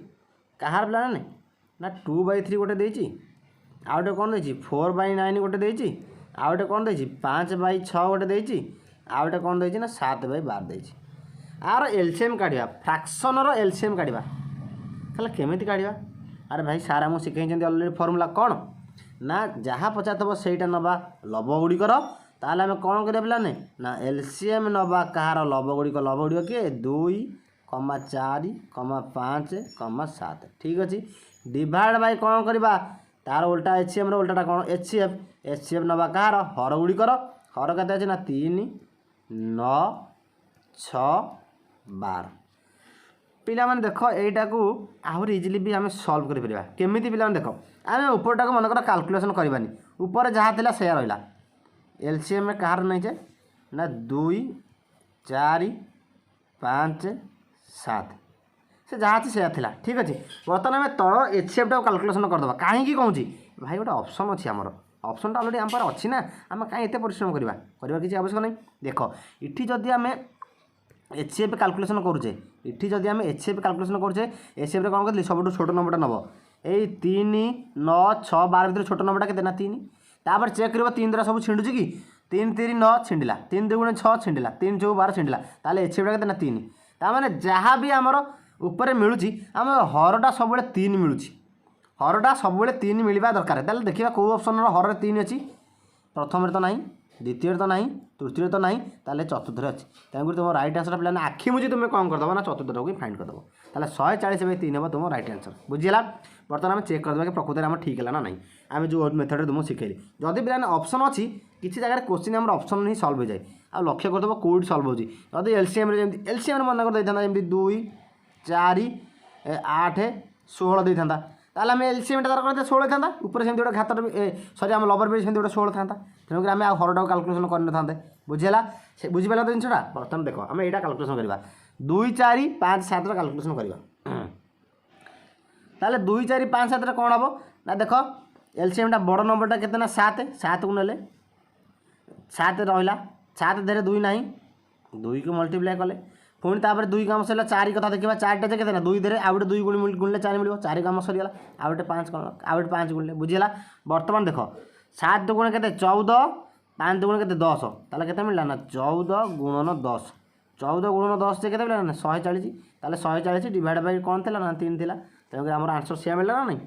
कहार पे ना 2/3 गोटे देती आउटे कौन देती 4/9 गोटे देती आउटे कौन देती 5/6 गोटे देती आउटे कौन देती ना 7/12 देती आर एलसीएम काढ़ा फ्रैक्शन एलसीएम काढ़ा ताले केमिति काढ़ा अरे भाई सार आमको शिखाई अलरेडी फर्मुला कौन ना जहाँ पचार सहीटा नवा लब गुड़िकर ताले आम कौन करिया पिलाने ना एलसीएम नवा कहार लब गुड़िक किए 2, 4, 5, 7 ठीक अच्छे डिवाइड बाय कौन करवा तार उल्टा एचसीएम उल्टाटा कौन एचसीएफ नवा कहार हर गुड़िकर हर के अच्छे ना 3, 9, 6, 12 पिला माने देख यहीटा को आहरी इजिली भी आम सल्व कर केमिति पिला देख आम उपरटा को मनकर कैलकुलेशन करवानी ऊपर जहाँ थिला से रहा एलसीएम में कहार नहीं जे ना 2, 4, 5, 7 से जहाँ अच्छे से थिला ठीक अच्छे बर्तमान आम तल एचसीएफटा कैलकुलेशन करदे कहीं कहूँ भाई गोटे ऑप्शन अच्छी आमर ऑप्शन अलरेडी आम पार अच्छी ना आम कहीं एत परिश्रम करवा किसी आवश्यक नहीं देख इटी जदि आम एचसीएफ कैलकुलेशन करुचे इटी जदि आम एचसीएफ कैलकुलेशन करुचे एचसीएफ कौन कर सब छोट नंबरटा नब यही 3, 9, 6, 12 भर छोट नंबरटा के 3 तापर चेक कर 3 द्वारा सब छिंडुची कि 3, 3, 9 छिंडा 3, 2, 6 छिंडा 3, 4, 12 छिंडा ताले एचसीएफटा के 3 तार जहाँ भी आमर ऊपर मिलूँ आम हरटा सब 3 मिलूँ हरटा सब 3 मिलवा दरकार। ताहले देखिबा को ऑप्शन रो हर 3 अछि, प्रथम तो नहीं, द्वितीय तो नहीं, तृतीय तो नहीं, ताहले चतुर्थ अच्छी। तेणुकर तुम राइट आंसर पे आखि मुझे तुम कौन करदेव ना चतुर्थ को फाइंड करदेव। ताहले 140/3 हम तुम राइट आंसर। बुझीला। बर्तमान आम चेक करदेवा कि प्रकृति आम ठीक है ना नहीं, आम जो मेथड तुमको शिखेली। जदि पे ऑप्शन अच्छी किसी जगह क्वेश्चन आम ऑप्शन ही सल्व हो जाए, आ लक्ष्य करदेव कौट सल्व होती। जदि एलसीएम एलसीएम मन कर देता 2 4 8 16 देता, ताहले आम एलसीएम तार करते 16 था, ऊपर से गोटे घात सरी आम लबर भी गोटे 16 था। तेणुक आम हरटा काल्कुलेसन कर बुझेगा से बुझीपार तो जिनटा। बर्तमान देख आम यहाँ काल्कुलेसन करवा 2 4 5 7 काल्कुलेसन करवा। ताहले 2 4 5 7 कौन हम ना देख एलसीएम बड़ नंबरटा के 7 7 को नेले 7 रहा 7 देरे 2 ना 2 को मल्टीप्लाई कले पुणी तापर 2 काम सरला 4 कथा देखा 4टा जे के 2 देरे आउ 2 गुणले 4 मिल 4 काम सरीगला आउ 5 कौन आउ 5 गुणले बुझीगला। बर्तमान देख 7 दुगुण के 14 5 दुगुण के 10 ताहले केते मिलला ना 14 गुणन 10 14 गुणन 10 से केते मिलला ना 140 ताहले 140 डिवाइड बाय कौन थिला ना 3 थिला। तेणुक आम आंसर सिया मिलला ना नहीं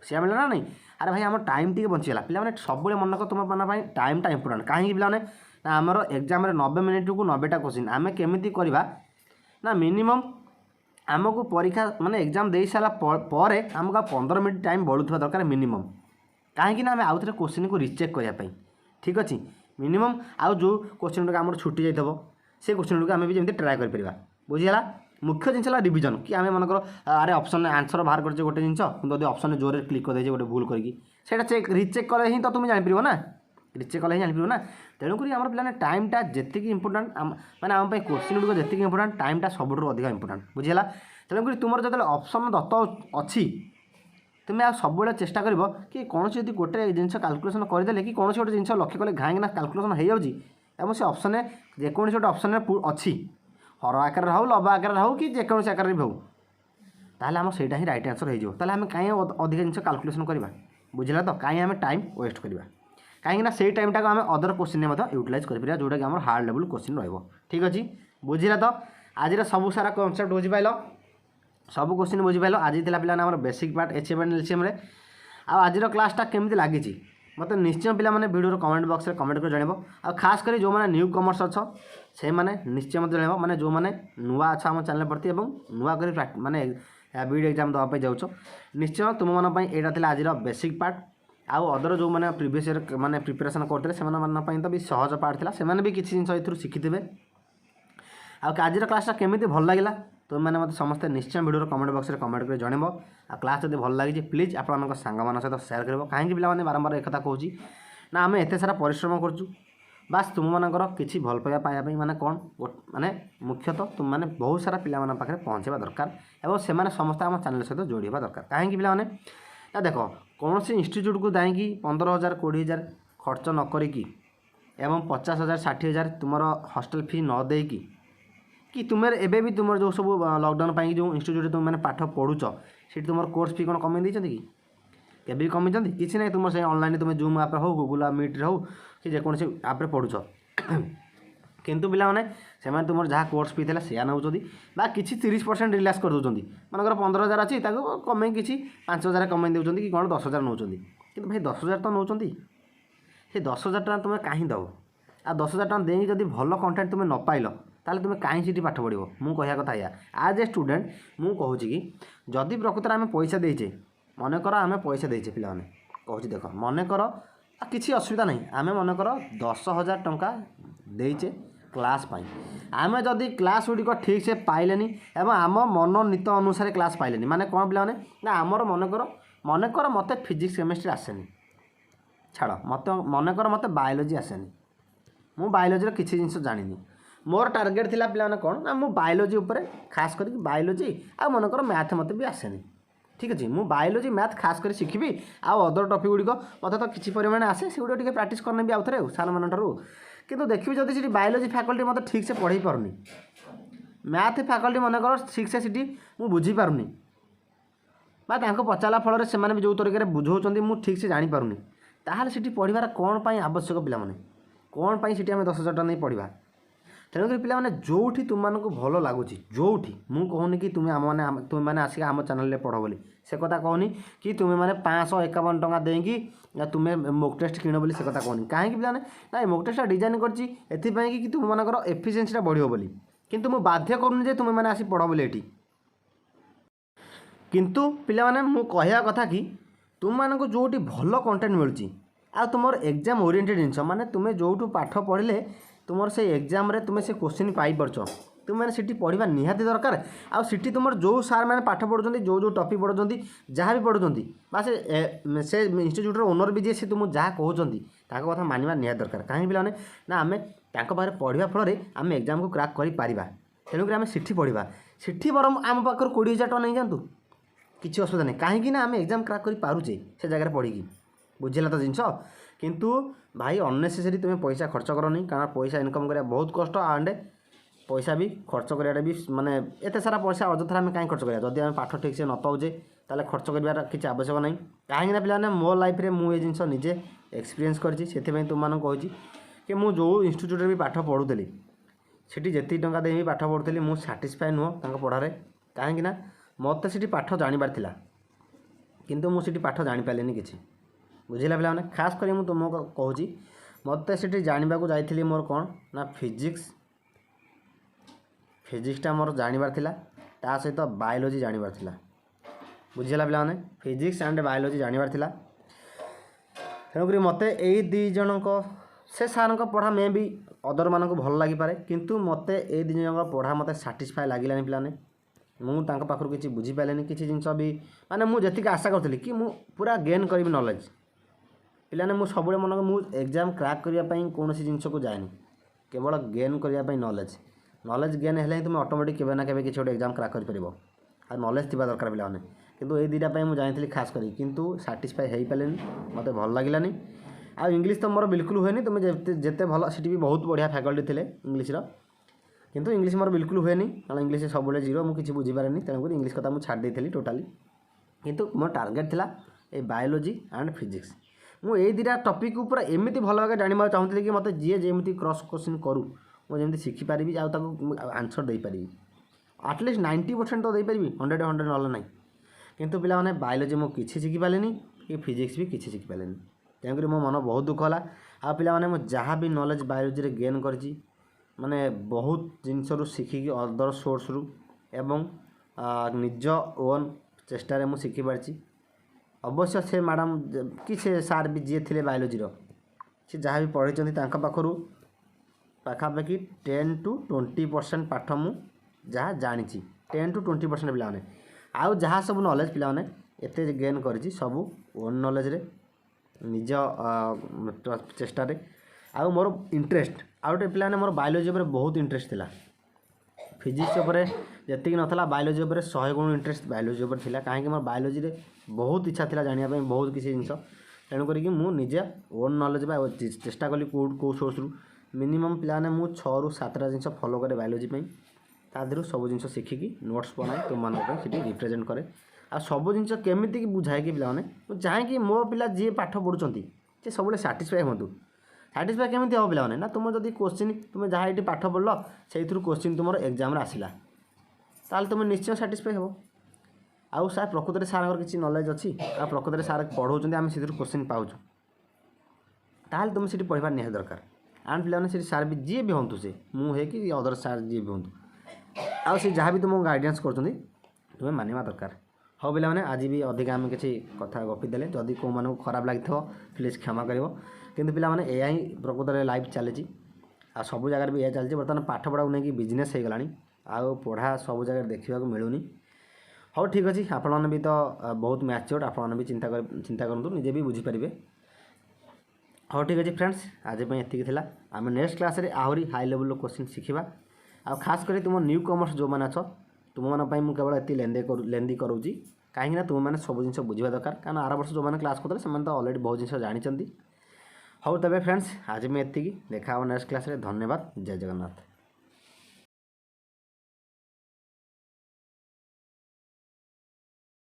सिया मिलला ना नहीं। अरे भाई आम टाइम टी बचीगला पे सब मन को तुम मन टाइमटा इंपोर्टाट कहीं पे ना आमर एग्जाम 90 मिनिट को 90टा क्वेश्चन आम केमी करवा ना मिनिमम आमको परीक्षा माने एग्जाम दे सारा पर आमको 15 मिनट टाइम बढ़ुवा दरकार मिनिमम कहीं आम आउ थे क्वेश्चन को रिचेक करने। ठीक अच्छे मिनिमम आउ जो क्वेश्चन गुड़ा आम छुटी जाइए से क्वेश्चन गुड़ा आम भी जमी ट्राए कर बुझीगला। मुख्य जिनस रिविजन कि आम मनकर अरे ऑप्शन आंसर बाहर कर गोटे जिन कि ऑप्शन जोर क्लिक कर गोटे भूल करके चेक रिचेक कले ही तो तुम जापर ना रिचेक कले ही जापर ना। तेणुक आम पे टाइमटा जी इंपोर्टाट मैंने आम क्वेश्चन गुड़ जी इंपोर्टाट टाइमटा सब अधिक इंपोर्टाट बुझीगला। तेणुक तुम जो ऑप्शन दत्त अच्छी तुम्हें सब चेष्टा कर कि कौन से गोटे जिन काल्कुलेसन करदे कि कौन गोटे जिन लक्ष्य कले घाईना काल्कुलेसन हो जाऊँगी से ऑप्शन जेको गोटे ऑप्शन अच्छी हर आकार हो लब आकार हो कि जेको आकार भी हो ताहले आम सहीटा ही राइट आंसर हो आम कहीं अधिक जिन काल्कुलेसन करवा बुझला। तो कहीं आम टाइम वेस्ट करवा कहीं से टाइमटा को आम अदर क्वेश्चन में यूटिलाइज कर जोटा कि आम हार्ड लेवल क्वेश्चन रही। ठीक अच्छे बुझला। तो आज सब सारा कनसेप्ट बुझीपाल सब क्वेश्चन बुझीपाल आज था पे basic part HM and LCM आज क्लासटा केमती लगी मतलब निश्चय पे वीडियो कमेंट बॉक्स में कमेंट कर जानव आ खास कर जो मैंने न्यू कमर्स अच्छ से मैंने निश्चय मत जानव माने जो मैंने नुआ अच्छा आम चैनल प्रति और नुआ कर माने बीड एग्जाम देवाई जाऊँ निश्चय तुम मन यहाँ आज बेसिक पार्ट आउ अदर जो मैंने प्रीवियस ईयर माने प्रिपरेशन करते से तो भी सहज पार्ट था से भी किसी जिन शिखिथे। आज क्लासटा केमी भल लगे तुमने मत समस्ते निश्चय वीडियो कमेंट बॉक्स में कमेंट कर जानव आ क्लास जब भल लगी प्लीज आप सांग सहित सेयार कर कहीं पे बारंबार एक कहूँ ना आम एत सारा परिश्रम करूँ बास तुम मानकर किसी भल पाइबा पाइबा माने कौन माने मुख्यतः तुम मैंने बहुत सारा पिला पाखे पहुँचवा दरकार और से समस्त आम चैनल सहित जोड़ा दरकार कहीं पे देख कौन से इंस्टीट्यूट को जाकि 15,000 20,000 खर्च न करी एवं 50,000 60,000 तुम हॉस्टल फी न देकी कि तुम एबे भी तुम जो सब लॉकडाउन पाई जो इंस्टीट्यूट तुम मैंने पाठ पढ़ुच से तुम कोर्स फी कौन कमे देती कि केबी कमी किसी ना तुम से ऑनलाइन तुम जूम आप हो गूगल मीट हो कि जेकोसी आप पढ़ुच किंतु पिला माने से तुम जहाँ कोर्स फी था से नौ कि 30% रिलैक्स कर दूसरी मनकर 15,000 अच्छी कमे कि 5,000 कमे दूसरी कि कौन 10,000 नौ कि भाई 10,000 तो नौ से 10,000 टका तुम कहीं दब आ 10,000 टका देंगे जब भल कंटेंट तुम न पाइल ताले तुम कहीं सीटी पाठ पढ़ो मु कह कथा या आज ए स्टूडेंट मु कहूँ कि जदि प्रकृत आम पैसा देचे मनकर आम पैसा देचे पे कहूँ देख मनकर किसी असुविधा नहीं आम मनकर 10,000 टंका देचे क्लास पाई आम जदि क्लास गुड़िक ठीक से पाइलेनी एवं आम मनोनीत अनुसार क्लास पाइलेनी माने कौन पे ना आमर मनकर मत फिजिक्स केमिस्ट्री आसेनी छाड़ मत मनकर मत बायोलोजी आसेनी मु बायोलोजी किसी जिन जानी मोर टार्गेट थिला पे कौन ना मु बायोलोजी उपर खास कर बायोलोजी आ मनकर मैथ मत भी आसेनी ठीक अच्छे मु बायोलोजी मैथ खास कर शिखी आउ अदर टपिक गुड़िक मत तो किसी परिमाण आसे से गुड़ा प्राक्ट करने भी आउ थे सार मान कितु देखिए जब से बायोलोजी फैकल्टी मत ठीक से पढ़े पारुनी मैथ फैकल्टी मनकर ठीक से सीटी मु बुझी पारुनी बा पचारा फल से भी जो तरीके बुझाऊँ मुझे ठीक से जानीपारूनी ताहले सीटी पढ़ार कौन पाई आवश्यक पिला कौन पाई सीटी आम 10,000 टका नहीं पढ़ा तेणुकर पिलाने जो तुमको भल लगुच जो मुझे कहूनी कि तुम्हें आसिक आम चैनल पढ़ बोली से कथा कहनी कि तुम्हें मैंने 551 टंका देंगी तुम्हें मॉक टेस्ट किण बोली से कथा कहनी कहीं पिलाने ना मॉक टेस्ट डिजाइन करती कि तुम मानकर एफिशिएंसी बढ़ियो बोली किंतु मुझे बाध्य करूनी जे तुम्हें मैंने आसी पढ़ बोली एटी किंतु पिलाने मु कहया कथा कि तुम मानक जो भल कंटेंट मिलूँ आ तुम एग्जाम ओरिएंटेड जिनस माने तुम्हें जो पाठ पढ़ले तुम से एग्जाम रे तुम्हें से क्वेश्चन पाइपारच तुम मैंने सीटी पढ़ा निहाती दरकार आउ सीटी तुम जो सार मैंने पाठ पढ़ुं जो टॉपिक पढ़ुं जहाँ भी पढ़ुं बा से इंस्टीट्यूट ओनर भी जी से तुम जहाँ कहते कथा मानवा निहाती दरकार कहीं पिलाने ना आम पाखे पढ़ा फल आम एग्जाम को क्रैक कर तेणुक आम सीठी पढ़ा सीठी बरम आम पाखर 20,000 टଙ୍କା नहीं जातु किसी असुविधा नहीं कहीं आम एग्जाम क्रैक कर पारुचे से जगह पढ़ी बुझेगा तो जिनस किंतु भाई अननेसेसरी तुम्हें पैसा खर्च करनी कारण पैसा इनकम करा बहुत कष्ट एंड पैसा भी खर्च कराटा भी माने एत सारा पैसा अଯଥା आम कहीं खर्च करा जदि आम पाठ ठीक से न पाऊे ताले खर्च करार किसी आवश्यक नहीं कहीं पे मो लाइफ रे मुझे जिन निजे एक्सपीरियंस कर तुम कहूँ कि मुझे जो इंस्टीट्यूट भी पाठ पढ़ुली सीटी जी टंका दे पाठ पढ़ुली मुझे साटिस्फाए नुह पढ़ारे कहीं मत से पाठ जानिबार थिला किंतु मुझे पाठ जापारे किसी बुझेगा पे खास कर तुमको कहूँ मत से जानवा जाइली मोर कौन ना फिजिक्सटा मोर जानबार ता सहित बायोलोजी जानबार बुझेगा पे फिजिक्स एंड बायोलोजी जानबार तेणुक मत यही दी जनक से सार पढ़ा मे भी अदर मानक भल लगिपारे किंतु मत ए दी जन पढ़ा मत साटिस्फाए लगिलानी पिलाने मुझे पाखर किसी बुझीपारे किसी जिनस भी माने मुझे आशा करी कि मु पूरा गेन करी नॉलेज पिलाने मुझे सब मन मुझे एग्जाम क्रैक करने कौन जिनस को जाए केवल गेन करने नॉलेज नॉलेज गेन है तुम ऑटोमेटिक केवे ना केवे किसी गोटे एग्जाम क्रैक कर पार आ नॉलेज थी दरकार पिलाने किंतु ये दुईटा मुझे जानी खास करी किंतु साटिस्फाई हो पारे मत भल लगिलानी आ इंग्लीश तो मोर बिल्कुल हुए तुम्हें जिते भल सीटी भी बहुत बढ़िया फैकल्टी थे इंग्लीश किंतु इंग्लीश मोर बिल्कुल हुए कारण इंग्लीश सब जीरो मुझे किसी बुझीपारे तेणुक इंग्लीश कथा मुझे छाड़ देती टोटाली किंतु मोर टार्गेट था ये बायोलोजी एंड फिजिक्स मुझे दुईटा टॉपिक पूरा एमती भल भाव जानवा चाहूँगी कि मत जी जमी क्रॉस क्वेश्चन करूँ मुझे शिखिपारि आंसर दे पारि आटलिस्ट 90% तो दे पारि 100 ना ना किंतु पिला माने बायोलोजी मुझे किसी शिखिपारे कि फिजिक्स भी किसी शिखिपारे तेणुक मो मन बहुत दुख है आ पिला माने मुझे जहाँ भी नॉलेज बायोलोजी गेन कर माने बहुत जिनसरू शिखिकी अदर सोर्स रु एवं निज ओन चेष्टार मुझे शिखिपारी अवश्य से मैडम कि से सार भी जी थे बायोलोजी सी जहाँ भी पढ़ी पाखर पाखापाखि 10 to 20% पाठ मु जहाँ जानी 10 to 20% पिलाने आउ जहाँ सब नॉलेज पिलाने एते गेन करी सब ओन नॉलेज रे निज चेष्टार आउ मोर इंटरेस्ट आउ गोटे पिलाने मोर बायोलोजी पर बहुत इंटरेस्ट थिला फिजिक्स उपर जी नाला बायोलोजी उपर 100 गुण इंटरेस्ट बायोलोजी उपर थिला कहीं मोर बायोलोजी रे बहुत इच्छा थिला जानिया बहुत किसी जिनस तेणुक मुझे ओन नॉलेज चेष्टा कली कौ सोर्स रु मिनिमम पिलाने मु 6 ରୁ 7टा जिनस फॉलो करे बायोलोजी तादर सब जिन शिखिकी नोट्स बनाए तुम मानी रिप्रेजेंट करे आ सब जिन केमी बुझाए कि पे चाहे कि मो पिला जी पाठ पढ़ुं सी सब साटिस्फाए हूँ साटिस्फाए केमी हम पे ना तुम जब क्वेश्चन तुम जहाँ ये पाठ पढ़ल से क्वेश्चन तुम एग्जाम आसला ताल तुम निश्चय साटिस्फाए हो आउ सार प्रकृत में सार किसी नॉलेज अच्छी आ प्रकृत में सार पढ़ाऊँ आम से क्वेश्चन पाऊँ ताल तुम सीट पढ़ा निहाती दरकार एंड पिलाने से सार भी जी भी हूँ से मुझे कि अदर सार जी भी हूँ आउ से जहाँ भी तुमको गाइडेंस कर तुम्हें मानवा दरकार हाँ पे आज भी अधिक आम किसी कथा गपीदे जदि कौ मानक खराब लगी प्लीज क्षमा कर कितु पे यह ही प्रकृत में लाइफ चली आ सब जगह भी यह चलती बर्तमान पाठ पढ़ा नहीं कि बिजनेस हो गलानी आउ पढ़ा सब जगह देखा मिलूनी हाँ ठीक अच्छे आपण भी तो बहुत मैच्योर आपण भी चिंता करूँ निजे भी बुझीपारे हाँ ठीक अच्छे फ्रेंड्स आज एतिक थी आम नेक्स्ट क्लास रे आहरी हाई लेवल क्वेश्चन शिखा आ खास कर तुम न्यू कमर्स जो मैंने अच्छ तुम मैं केवल ये लेंदी करूँगी कहीं तुम मैंने सब जिन बुझा दरकार कारण आर वर्ष जो मैंने क्लास करते से अलरेडी बहुत जिन जानते हाँ तबे फ्रेंड्स आज मैं एतिक देखा नेक्स्ट क्लास रे धन्यवाद जय जगन्नाथ।